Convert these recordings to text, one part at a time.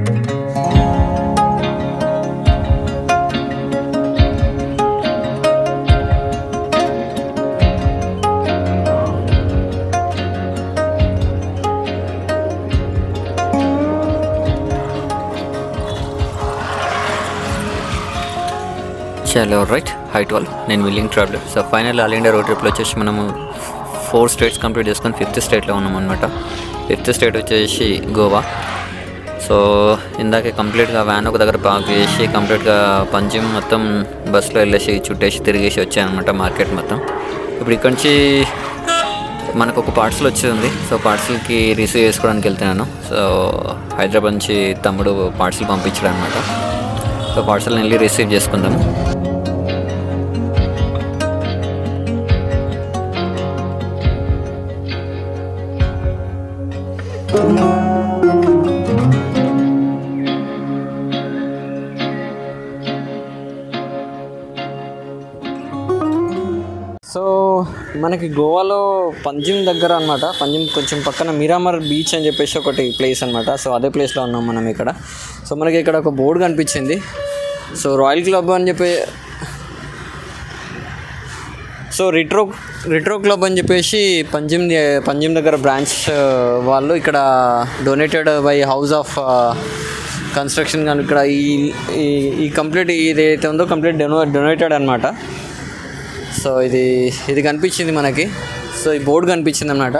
చలో right high 12 నేను willing traveller. So final all India road ట్రిప్లో వచ్చేసి మనము 4 స్టేట్స్ కంప్లీట్ చేసుకొని 5th స్టేట్లో ఉన్నాం అనమాట. 5th స్టేట్ వచ్చేసి గోవా. సో ఇందాకే కంప్లీట్గా వ్యాన్ ఒక దగ్గర పార్క్ చేసి కంప్లీట్గా పంజిమ్ మొత్తం బస్సులో వెళ్ళేసి చుట్టేసి తిరిగేసి వచ్చాయన్నమాట మార్కెట్ మొత్తం. ఇప్పుడు ఇక్కడ నుంచి మనకు ఒక పార్సల్ వచ్చింది. సో పార్సల్కి రిసీవ్ చేసుకోవడానికి వెళ్తున్నాను. సో హైదరాబాద్ నుంచి తమ్ముడు పార్సల్ పంపించాడు అనమాట. సో పార్సల్ని వెళ్ళి రిసీవ్ చేసుకుందాము. సో మనకి గోవాలో పంజిమ్ దగ్గర అనమాట. పంజిమ్ కొంచెం పక్కన మిరామర్ బీచ్ అని చెప్పేసి ఒకటి ప్లేస్ అనమాట. సో అదే ప్లేస్లో ఉన్నాం మనం ఇక్కడ. సో మనకి ఇక్కడ ఒక బోర్డు కనిపించింది. సో రాయల్ క్లబ్ అని చెప్పి, సో రిట్రో క్లబ్ అని చెప్పేసి పంజిమ్ దగ్గర బ్రాంచ్ వాళ్ళు ఇక్కడ donated by house of construction. కానీ ఇక్కడ ఈ కంప్లీట్ ఇదైతే ఉందో కంప్లీట్ డొనేటెడ్ అనమాట. సో ఇది కనిపించింది మనకి. సో ఈ బోర్డు కనిపించింది అనమాట.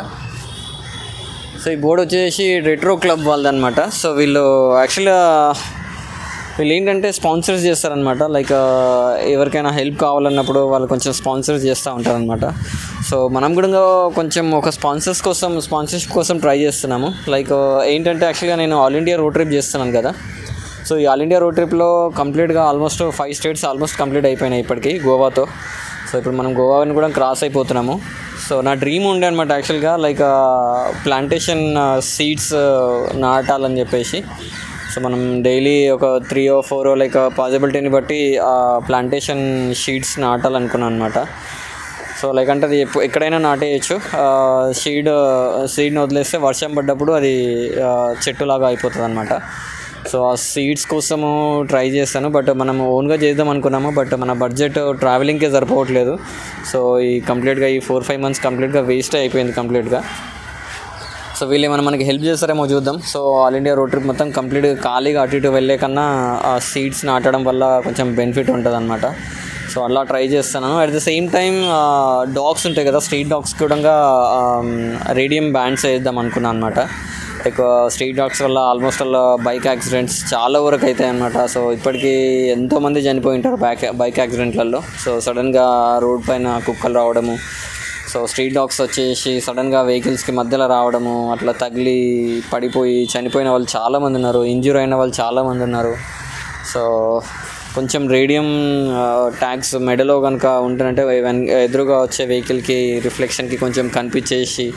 సో ఈ బోర్డు వచ్చేసి రిట్రో క్లబ్ వాళ్ళది అనమాట. సో వీళ్ళు యాక్చువల్గా ఏంటంటే స్పాన్సర్స్ చేస్తారనమాట. లైక్ ఎవరికైనా హెల్ప్ కావాలన్నప్పుడు వాళ్ళు కొంచెం స్పాన్సర్స్ చేస్తూ ఉంటారనమాట. సో మనం కూడా కొంచెం ఒక స్పాన్సర్షిప్ కోసం ట్రై చేస్తున్నాము. లైక్ ఏంటంటే యాక్చువల్గా నేను ఆల్ ఇండియా రోడ్ ట్రిప్ చేస్తున్నాను కదా. సో ఈ ఆల్ ఇండియా రోడ్ ట్రిప్లో కంప్లీట్గా ఆల్మోస్ట్ 5 స్టేట్స్ ఆల్మోస్ట్ కంప్లీట్ అయిపోయినాయి ఇప్పటికీ గోవాతో. సో ఇప్పుడు మనం గోవాని కూడా క్రాస్ అయిపోతున్నాము. సో నా డ్రీమ్ ఉండే అనమాట యాక్చువల్గా లైక్ ప్లాంటేషన్ సీడ్స్ నాటాలని చెప్పేసి. సో మనం డైలీ ఒక 3 or 4 లైక్ పాసిబిలిటీని బట్టి ప్లాంటేషన్ షీడ్స్ నాటాలనుకున్నాను అనమాట. సో లైక్ అంటే అది ఎక్కడైనా నాటేయచ్చు. సీడ్ని వదిలేస్తే వర్షం పడ్డప్పుడు అది చెట్టులాగా అయిపోతుంది అనమాట. సో ఆ సీడ్స్ కోసము ట్రై చేస్తాను. బట్ మనం ఓన్గా చేద్దాం అనుకున్నాము. బట్ మన బడ్జెట్ ట్రావెలింగ్కే సరిపోవట్లేదు. సో ఈ కంప్లీట్గా ఈ 4-5 months కంప్లీట్గా వేస్ట్ అయిపోయింది కంప్లీట్గా. సో వీళ్ళు ఏమైనా మనకి హెల్ప్ చేస్తారేమో చూద్దాం. So all India road trip మొత్తం కంప్లీట్గా ఖాళీగా అటు ఇటు వెళ్ళే కన్నా ఆ సీడ్స్ నాటడం వల్ల కొంచెం బెనిఫిట్ ఉంటుంది అనమాట. సో అలా ట్రై చేస్తున్నాను. At the same time dogs ఉంటాయి కదా, స్ట్రీట్ డాగ్స్ కూడా రేడియం బ్యాండ్స్ వేద్దాం అనుకున్నాను అనమాట. లైక్ స్ట్రీట్ డాగ్స్ వల్ల ఆల్మోస్ట్ బైక్ యాక్సిడెంట్స్ చాలా వరకు అవుతాయి అనమాట. సో ఇప్పటికీ ఎంతోమంది చనిపోయి ఉంటారు బైక్ యాక్సిడెంట్లలో. సో సడన్గా రోడ్ పైన కుక్కలు రావడము, సో స్ట్రీట్ డాగ్స్ వచ్చేసి సడన్గా వెహికల్స్కి మధ్యలో రావడము, అట్లా తగిలి పడిపోయి చనిపోయిన వాళ్ళు చాలామంది ఉన్నారు. ఇంజ్యూర్ అయిన వాళ్ళు చాలామంది ఉన్నారు. సో కొంచెం రేడియం ట్యాగ్స్ మెడలో కనుక ఉంటుందంటే ఎదురుగా వచ్చే వెహికల్కి రిఫ్లెక్షన్కి కొంచెం కనిపించేసి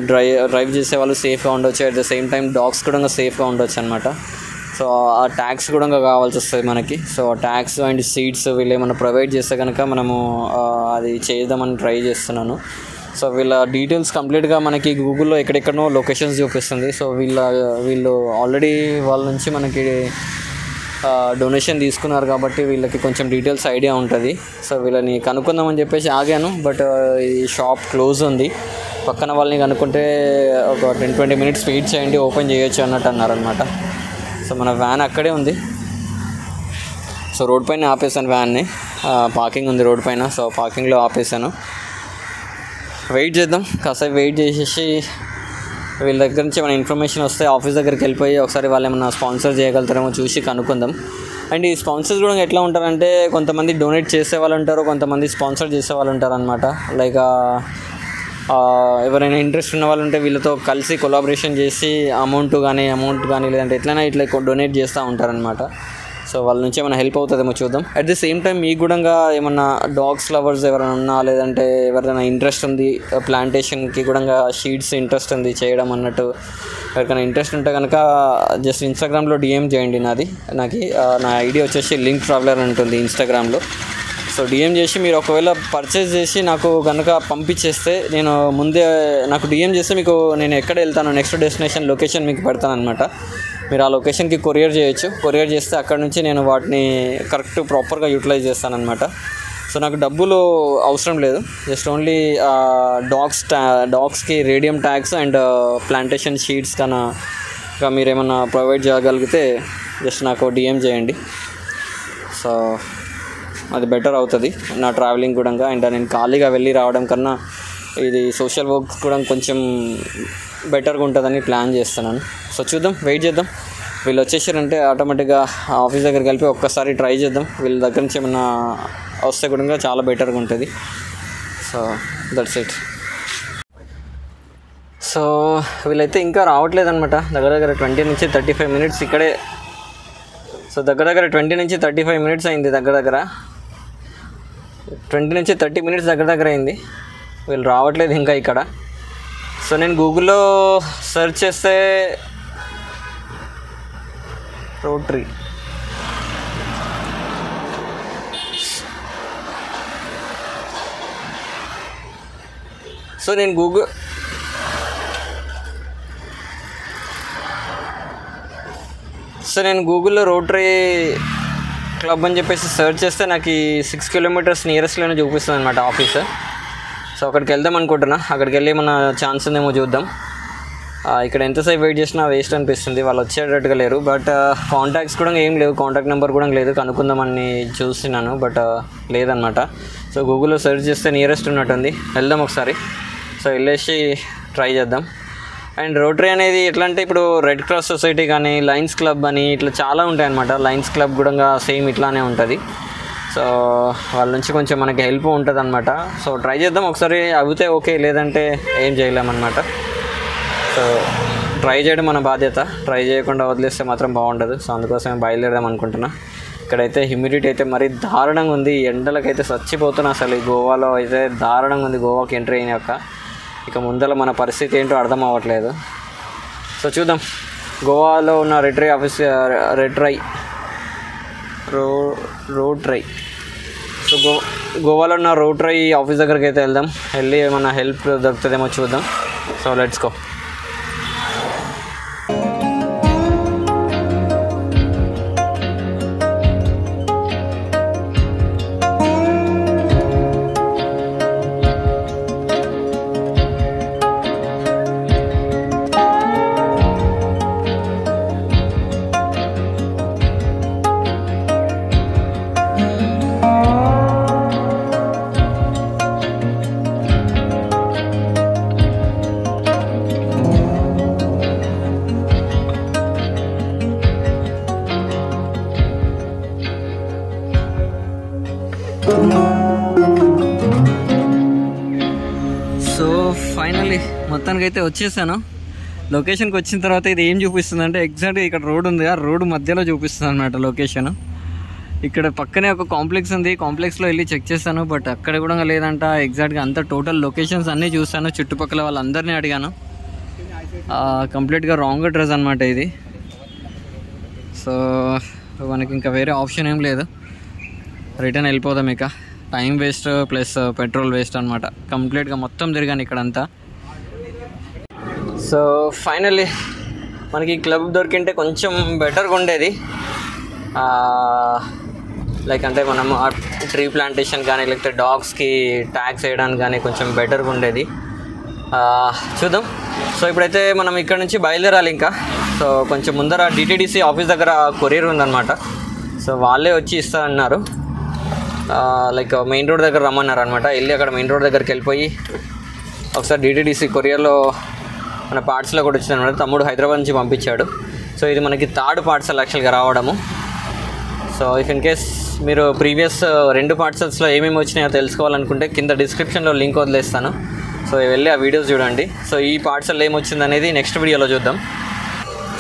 డ్రైవ్ చేసే వాళ్ళు సేఫ్గా ఉండొచ్చు. At the same time dogs కూడా సేఫ్గా ఉండొచ్చు అనమాట. సో ఆ ట్యాక్స్ కూడా కావాల్సి వస్తుంది మనకి. సో ట్యాక్స్ అండ్ సీట్స్ వీళ్ళు ఏమైనా ప్రొవైడ్ చేస్తే కనుక మనము అది చేద్దామని ట్రై చేస్తున్నాను. సో వీళ్ళ డీటెయిల్స్ కంప్లీట్గా మనకి గూగుల్లో ఎక్కడెక్కడనో లొకేషన్స్ చూపిస్తుంది. సో వీళ్ళు ఆల్రెడీ వాళ్ళ నుంచి మనకి డొనేషన్ తీసుకున్నారు కాబట్టి వీళ్ళకి కొంచెం డీటెయిల్స్ ఐడియా ఉంటుంది. సో వీళ్ళని కనుక్కుందామని చెప్పేసి ఆగాను. బట్ ఈ షాప్ క్లోజ్ ఉంది. పక్కన వాళ్ళని కనుక్కుంటే ఒక 10-20 minutes వెయిట్ చేయండి, ఓపెన్ చేయొచ్చు అన్నట్టు అన్నారనమాట. సో మన వ్యాన్ అక్కడే ఉంది. సో రోడ్ పైన ఆపేసాను వ్యాన్ని. పార్కింగ్ ఉంది రోడ్ పైన. సో పార్కింగ్లో ఆపేసాను. వెయిట్ చేద్దాం. కాసేపు వెయిట్ చేసేసి వీళ్ళ దగ్గర నుంచి ఏమైనా ఇన్ఫర్మేషన్ వస్తే ఆఫీస్ దగ్గరికి వెళ్ళిపోయి ఒకసారి వాళ్ళు ఏమైనా స్పాన్సర్ చేయగలుగుతారేమో చూసి కనుక్కుందాం. అండ్ ఈ స్పాన్సర్స్ కూడా ఎట్లా ఉంటారంటే కొంతమంది డొనేట్ చేసే వాళ్ళు ఉంటారు, కొంతమంది స్పాన్సర్ చేసే వాళ్ళు ఉంటారు అనమాట. లైక్ ఎవరైనా ఇంట్రెస్ట్ ఉన్న వాళ్ళు ఉంటే వీళ్ళతో కలిసి కొలాబరేషన్ చేసి అమౌంట్ కానీ లేదంటే ఎట్లైనా ఇట్లా డొనేట్ చేస్తూ ఉంటారనమాట. సో వాళ్ళ నుంచి ఏమైనా హెల్ప్ అవుతుందేమో చూద్దాం. అట్ ది సేమ్ టైం మీకు కూడా ఏమన్నా డాగ్స్ లవర్స్ ఎవరైనా ఉన్నా, లేదంటే ఎవరైనా ఇంట్రెస్ట్ ఉంది ప్లాంటేషన్కి కూడా షీడ్స్ ఇంట్రెస్ట్ ఉంది చేయడం అన్నట్టు ఎవరికైనా ఇంట్రెస్ట్ ఉంటే కనుక జస్ట్ ఇన్స్టాగ్రామ్లో DM చేయండి. నా ఐడి వచ్చేసి లింక్ ట్రావెలర్ ఉంటుంది ఇన్స్టాగ్రామ్లో. సో DM చేసి మీరు ఒకవేళ పర్చేస్ చేసి నాకు కనుక పంపించేస్తే నేను ముందే నాకు DM చేస్తే మీకు నేను ఎక్కడ వెళ్తాను నెక్స్ట్ డెస్టినేషన్ లొకేషన్ మీకు పెడతాను అనమాట. మీరు ఆ లొకేషన్కి కొరియర్ చేయొచ్చు. కొరియర్ చేస్తే అక్కడ నుంచి నేను వాటిని కరెక్ట్ ప్రాపర్గా యూటిలైజ్ చేస్తానన్నమాట. సో నాకు డబ్బులు అవసరం లేదు, జస్ట్ ఓన్లీ డాగ్స్కి radium tags and plantation sheets కన్నా మీరు ఏమన్నా ప్రొవైడ్ చేయగలిగితే జస్ట్ నాకు DM చేయండి. సో అది బెటర్ అవుతుంది నా ట్రావెలింగ్ కూడా. అండ్ నేను ఖాళీగా వెళ్ళి రావడం కన్నా ఇది సోషల్ వర్క్ కూడా కొంచెం బెటర్గా ఉంటుందని ప్లాన్ చేస్తున్నాను. సో చూద్దాం, వెయిట్ చేద్దాం. వీళ్ళు వచ్చేసారంటే ఆటోమేటిక్గా ఆఫీస్ దగ్గరికి వెళ్ళి ఒక్కసారి ట్రై చేద్దాం. వీళ్ళ దగ్గర నుంచి ఏమన్నా వస్తే కూడా చాలా బెటర్గా ఉంటుంది. So that's it. సో వీళ్ళైతే ఇంకా రావట్లేదు అనమాట. దగ్గర 20 నుంచి 35 మినిట్స్ ఇక్కడే. సో దగ్గర 20 నుంచి 35 మినిట్స్ అయింది. దగ్గర 20 నుంచి 30 మినిట్స్ దగ్గర అయింది. వీళ్ళు రావట్లేదు ఇంకా ఇక్కడ. సో నేను గూగుల్లో సెర్చ్ చేస్తే రోటరీ, సో నేను గూగుల్లో రోటరీ క్లబ్ అని చెప్పేసి సెర్చ్ చేస్తే నాకు 6 కిలోమీటర్స్ నియరెస్ట్లోనే చూపిస్తుంది అనమాట ఆఫీస్. సో అక్కడికి వెళ్దాం అనుకుంటున్నా. అక్కడికి వెళ్ళి మన ఛాన్స్ ఉందేమో చూద్దాం. ఇక్కడ ఎంతసేపు వెయిట్ చేసినా వేస్ట్ అనిపిస్తుంది, వాళ్ళు వచ్చేటట్టుగా లేరు. బట్ కాంటాక్ట్స్ కూడా ఏం లేవు, కాంటాక్ట్ నెంబర్ కూడా లేదు. కనుక్కుందామని చూస్తున్నాను బట్ లేదనమాట. సో గూగుల్లో సెర్చ్ చేస్తే నియరెస్ట్ ఉన్నట్టుంది, వెళ్దాం ఒకసారి. సో వెళ్ళేసి ట్రై చేద్దాం. అండ్ రోటరీ అనేది ఎట్లా అంటే ఇప్పుడు రెడ్ క్రాస్ సొసైటీ కానీ లయన్స్ క్లబ్ అని ఇట్లా చాలా ఉంటాయి అన్నమాట. లయన్స్ క్లబ్ కూడా సేమ్ ఇట్లానే ఉంటుంది. సో వాళ్ళ నుంచి కొంచెం మనకి హెల్ప్ ఉంటుంది అనమాట. సో ట్రై చేద్దాం ఒకసారి, అవుతే ఓకే, లేదంటే ఏం చేయలేమన్నమాట. సో ట్రై చేయడం మన బాధ్యత, ట్రై చేయకుండా వదిలేస్తే మాత్రం బాగుండదు. సో అందుకోసమే బయలుదేరదాం అనుకుంటున్నా. ఇక్కడైతే హ్యూమిడిటీ అయితే మరీ దారుణంగా ఉంది, ఎండలకైతే చచ్చిపోతున్నా అసలు. ఈ గోవాలో అయితే దారుణంగా ఉంది. గోవాకి ఎంట్రీ అయినాక ఇక ముందర మన పరిస్థితి ఏంటో అర్థం అవ్వట్లేదు. సో చూద్దాం. గోవాలో ఉన్న రోటరీ సో గోవాలో ఉన్న రోటరీ ఆఫీస్ దగ్గరికి అయితే వెళ్దాం. వెళ్ళి ఏమన్నా హెల్ప్ దొరుకుతుందేమో చూద్దాం. So let's go. So finally మొత్తానికి అయితే వచ్చేసాను. లొకేషన్కి వచ్చిన తర్వాత ఇది ఏం చూపిస్తుంది అంటే ఎగ్జాక్ట్గా ఇక్కడ రోడ్ ఉంది, ఆ రోడ్ మధ్యలో చూపిస్తుంది అనమాట లొకేషన్. ఇక్కడ పక్కనే ఒక కాంప్లెక్స్ ఉంది, కాంప్లెక్స్లో వెళ్ళి చెక్ చేశాను బట్ అక్కడ కూడా లేదంట. ఎగ్జాక్ట్గా అంతా టోటల్ లొకేషన్స్ అన్నీ చూస్తాను, చుట్టుపక్కల వాళ్ళందరినీ అడిగాను. కంప్లీట్గా రాంగ్ అడ్రస్ అనమాట ఇది. సో మనకి ఇంకా వేరే ఆప్షన్ ఏం లేదు, రిటర్న్ వెళ్ళిపోదాం. ఇక time waste plus petrol waste అనమాట. కంప్లీట్గా మొత్తం తిరిగాను ఇక్కడంతా. సో ఫైనల్లీ మనకి క్లబ్ దొరికింటే కొంచెం బెటర్గా ఉండేది. లైక్ అంటే మనం ట్రీ ప్లాంటేషన్ కానీ లేకపోతే డాగ్స్కి ట్యాగ్స్ వేయడానికి కానీ కొంచెం బెటర్గా ఉండేది. చూద్దాం. సో ఇప్పుడైతే మనం ఇక్కడ నుంచి బయలుదేరాలి ఇంకా. సో కొంచెం ముందర DTDC ఆఫీస్ దగ్గర కొరియర్ ఉందన్నమాట. సో వాళ్ళే వచ్చి ఇస్తారన్నారు. లైక్ మెయిన్ రోడ్ దగ్గర రమ్మన్నారు అనమాట. వెళ్ళి అక్కడ మెయిన్ రోడ్ దగ్గరికి వెళ్ళిపోయి ఒకసారి DTDC కొరియర్లో మన పార్ట్స్లో కూడా వచ్చిందనమాట. తమ్ముడు హైదరాబాద్ నుంచి పంపించాడు. సో ఇది మనకి థర్డ్ పార్సల్ యాక్చువల్గా రావడము. సో ఇఫ్ ఇన్ కేస్ మీరు ప్రీవియస్ 2 పార్సల్స్లో ఏమేమి వచ్చినాయో తెలుసుకోవాలనుకుంటే కింద డిస్క్రిప్షన్లో లింక్ వదిలేస్తాను. సో వెళ్ళి ఆ వీడియోస్ చూడండి. సో ఈ పార్సల్ ఏమొచ్చింది అనేది నెక్స్ట్ వీడియోలో చూద్దాం.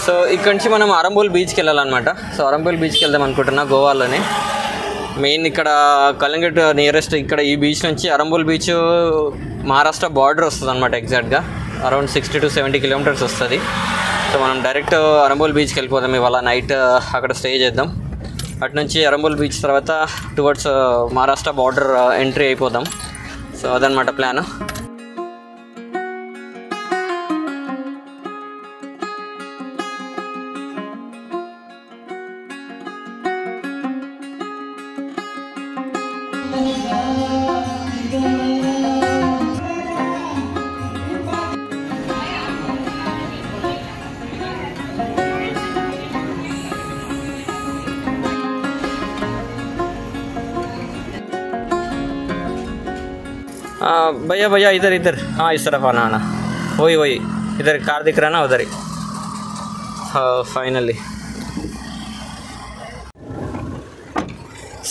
సో ఇక్కడ నుంచి మనం అరంబోల్ బీచ్కి వెళ్ళాలన్నమాట. సో అరంబోల్ బీచ్కి వెళ్దాం అనుకుంటున్నా, గోవాలోనే మెయిన్. ఇక్కడ కలంగట్ నియరెస్ట్. ఇక్కడ ఈ బీచ్ నుంచి అరంబోల్ బీచ్ మహారాష్ట్ర బార్డర్ వస్తుంది అనమాట. ఎగ్జాక్ట్గా అరౌండ్ 60 to 70 కిలోమీటర్స్ వస్తుంది. సో మనం డైరెక్ట్ అరంబోల్ బీచ్కి వెళ్ళిపోదాం. ఇవాళ నైట్ అక్కడ స్టే చేద్దాం. అటు నుంచి అరంబోల్ బీచ్ తర్వాత టువర్డ్స్ మహారాష్ట్ర బార్డర్ ఎంట్రీ అయిపోదాం. సో అదనమాట ప్లాన్. भैया भैया इधर इधर हाँ इस तरफ आना आना वही वही इधर कार दिख रहा है ना उधर ही हाँ फाइनली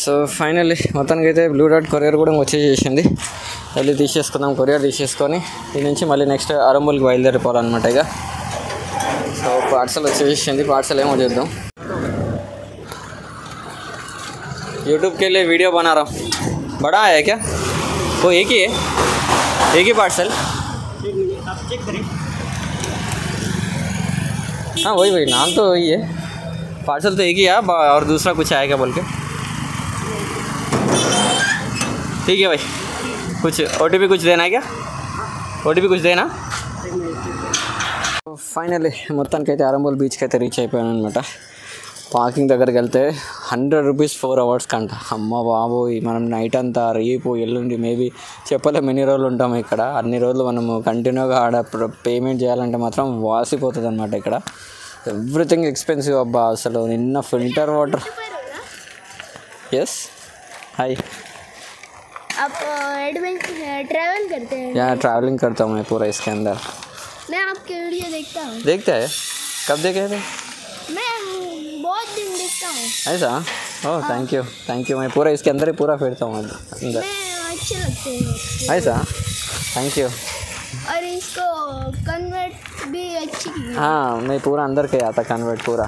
సో ఫైనల్లీ మొత్తానికి అయితే బ్లూ డాట్ కొరియర్ కూడా వచ్చేసేసింది. వెళ్ళి తీసేసుకుందాం, కొరియర్ తీసేసుకొని దీని నుంచి మళ్ళీ నెక్స్ట్ అరంబుల్కి బయలుదేరిపోవాలన్నమాట. ఇక సో పార్సల్ వచ్చేసింది. పార్సల్ ఏమో చేద్దాం. यूट्यूब के लिए वीडियो बना रहा हूँ. बड़ा है क्या? वो एक ही पार्सल. आप चेक करें. हाँ वही नाम तो वही है. पार्सल तो एक ही है और दूसरा कुछ आएगा बोल के. ठीक है भाई. कुछ OTP कुछ देना है क्या? OTP कुछ देना. ఫైనల్లీ మొత్తానికి అయితే అరంబోల్ బీచ్కి అయితే రీచ్ అయిపోయాను అనమాట. పార్కింగ్ దగ్గరికి వెళ్తే 100 రూపీస్ 4 అవర్స్ కంట. అమ్మ బాబోయ్, మనం నైట్ అంతా రేపు ఎల్లుండి మేబీ చెప్పలేము ఎన్ని రోజులు ఉంటాము ఇక్కడ. అన్ని రోజులు మనము కంటిన్యూగా ఆడ పేమెంట్ చేయాలంటే మాత్రం వాసిపోతుంది అనమాట. ఇక్కడ ఎవ్రీథింగ్ ఎక్స్పెన్సివ్ అబ్బా. అసలు నిన్న ఫిల్టర్ వాటర్. Yes hi. आप ट्रैवल करते हैं? या ट्रैवलिंग करता हूँ मैं पूरा इसके अंदर. मैं आपके वीडियो देखता हूँ. देखते हैं? कब देखे थे? मैं बहुत दिन देखता हूँ. ऐसा? Oh thank you. मैं पूरा इसके अंदर ही पूरा फिरता हूँ अंदर. मैं अच्छे लगते हैं. ऐसा? Thank you. और इसको कन्वर्ट भी अच्छी की. हाँ मैं पूरा अंदर के आता कन्वर्ट पूरा.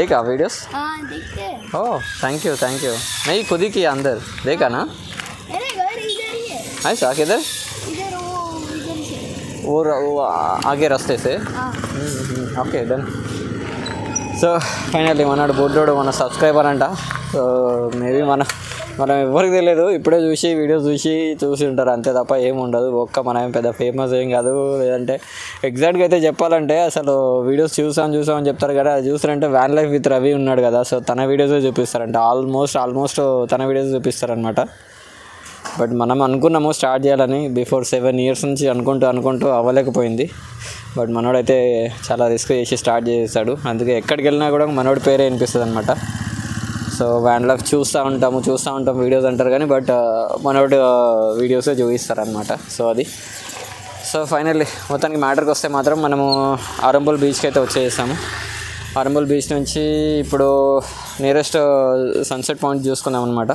देखा वीडियोस? हाँ देखते हैं. Oh thank you. मैं खुद ही किया अंदर. देखा ना? मेरे घर इधर ही है. ऐसा? किधर? इधर से. वो आगे रास्ते से. हाँ. Okay done. సో ఫైనల్లీ మనోడు బొడ్డోడు మన సబ్స్క్రైబర్ అంట. సో మేబీ మనం ఎవరికి తెలియదు, ఇప్పుడే వీడియోస్ చూసి ఉంటారు అంతే తప్ప ఏమి ఉండదు. మనం ఏం పెద్ద ఫేమస్ ఏం కాదు. లేదంటే ఎగ్జాక్ట్గా అయితే చెప్పాలంటే అసలు వీడియోస్ చూసామని చెప్తారు కదా. అది చూసారంటే వ్యాన్ లైఫ్ విత్ రవి ఉన్నాడు కదా, సో తన వీడియోసే చూపిస్తారంట. ఆల్మోస్ట్ తన వీడియోస్ చూపిస్తారనమాట. బట్ మనం అనుకున్నాము స్టార్ట్ చేయాలని బిఫోర్ 7 years నుంచి అనుకుంటూ అవ్వలేకపోయింది. బట్ మనోడైతే చాలా రిస్క్ చేసి స్టార్ట్ చేశాడు. అందుకే ఎక్కడికి వెళ్ళినా కూడా మనోడి పేరే వినిపిస్తుంది అనమాట. సో వ్యాన్ లైఫ్ చూస్తూ ఉంటాం వీడియోస్ అంటారు కానీ బట్ మనోడు వీడియోసే చూపిస్తారనమాట. సో ఫైనల్లీ మొత్తానికి మ్యాటర్కి వస్తే మాత్రం మనము అరంబోల్ బీచ్కి అయితే వచ్చేసాము. అరంబోల్ బీచ్ నుంచి ఇప్పుడు నియరెస్ట్ సన్సెట్ పాయింట్ చూసుకుందాం అనమాట.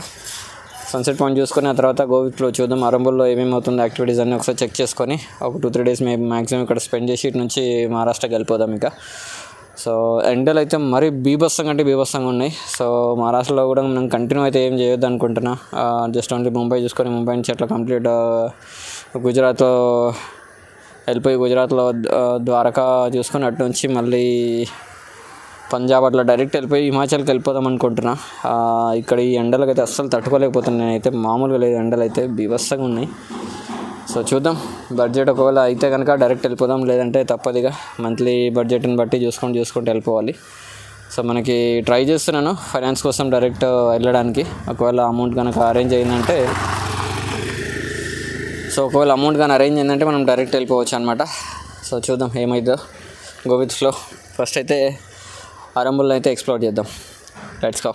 సన్సెట్ పాయింట్ చూసుకొని ఆ తర్వాత గోవిత్లో చూద్దాం. అరంబోల్లో ఏమేమి అవుతుంది యాక్టివిటీస్ అన్నీ ఒకసారి చెక్ చేసుకొని ఒక 2-3 days మేము మ్యాక్సిమం ఇక్కడ స్పెండ్ చేసి ఇటు నుంచి మహారాష్ట్రకి వెళ్ళిపోదాం ఇక. సో ఎండలు అయితే మరీ బీభత్సంగా ఉన్నాయి. సో మహారాష్ట్రలో కూడా మనం కంటిన్యూ అయితే ఏం చేయొద్దు అనుకుంటున్నా. జస్ట్ ఓన్లీ ముంబై చూసుకొని ముంబై నుంచి అట్లా కంప్లీట్ గుజరాత్లో వెళ్ళిపోయి గుజరాత్లో ద్వారకా చూసుకొని అటు నుంచి మళ్ళీ పంజాబ్ అట్లా డైరెక్ట్ వెళ్ళిపోయి హిమాచల్కి వెళ్ళిపోదాం అనుకుంటున్నా. ఇక్కడ ఈ ఎండలకు అయితే అస్సలు తట్టుకోలేకపోతున్నాను నేనైతే. మామూలుగా లేదు, ఎండలు అయితే బీభత్సంగా ఉన్నాయి. సో చూద్దాం, బడ్జెట్ ఒకవేళ అయితే కనుక డైరెక్ట్ వెళ్ళిపోదాం, లేదంటే తప్పదిగా మంత్లీ బడ్జెట్ని బట్టి చూసుకుంటూ వెళ్ళిపోవాలి. సో మనకి ట్రై చేస్తున్నాను ఫైనాన్స్ కోసం డైరెక్ట్ వెళ్ళడానికి. ఒకవేళ అమౌంట్ కనుక అరేంజ్ అయిందంటే మనం డైరెక్ట్ వెళ్ళిపోవచ్చు అనమాట. సో చూద్దాం ఏమైందో గో విత్ ఫ్లో. ఫస్ట్ అయితే అరంబోల్ అయితే ఎక్స్ప్లోర్ చేద్దాం. Let's go.